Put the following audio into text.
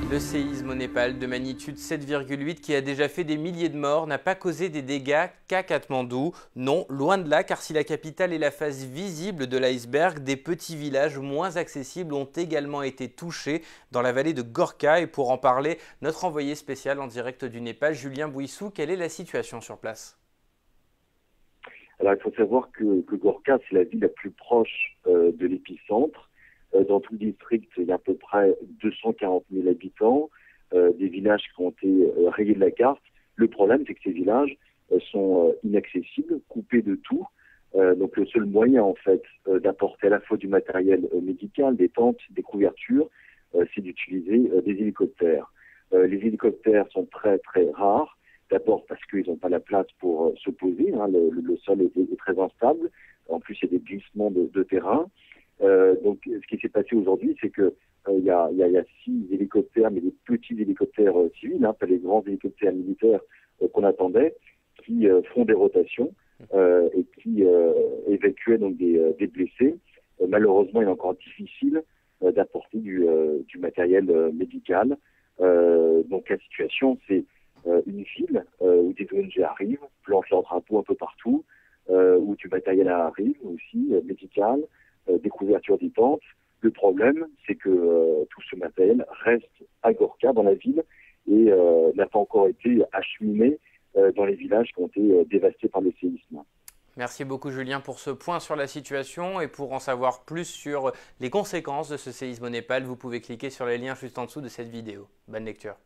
Le séisme au Népal de magnitude 7,8 qui a déjà fait des milliers de morts n'a pas causé des dégâts qu'à Katmandou. Non, loin de là, car si la capitale est la face visible de l'iceberg, des petits villages moins accessibles ont également été touchés dans la vallée de Gorkha. Et pour en parler, notre envoyé spécial en direct du Népal, Julien Bouissou, quelle est la situation sur place? Alors, il faut savoir que Gorkha, c'est la ville la plus proche de l'épicentre. Dans tout le district, il y a à peu près 240 000 habitants, des villages qui ont été rayés de la carte. Le problème, c'est que ces villages sont inaccessibles, coupés de tout. Donc, le seul moyen, en fait, d'apporter à la fois du matériel médical, des tentes, des couvertures, c'est d'utiliser des hélicoptères. Les hélicoptères sont très, très rares. D'abord parce qu'ils n'ont pas la place pour se poser, hein, le sol est très instable. En plus, il y a des glissements de terrain. Donc, ce qui s'est passé aujourd'hui, c'est que il y a 6 hélicoptères, mais des petits hélicoptères civils, hein, pas les grands hélicoptères militaires qu'on attendait, qui font des rotations et qui évacuaient donc des blessés. Malheureusement, il est encore difficile d'apporter du matériel médical. Donc, la situation, c'est une ville où des ONG arrivent, plantent leur drapeau un peu partout, où du matériel arrive aussi, médical, des couvertures des tentes. Le problème, c'est que tout ce matériel reste à Gorkha, dans la ville, et n'a pas encore été acheminé dans les villages qui ont été dévastés par le séisme. Merci beaucoup Julien pour ce point sur la situation et pour en savoir plus sur les conséquences de ce séisme au Népal, vous pouvez cliquer sur les liens juste en dessous de cette vidéo. Bonne lecture.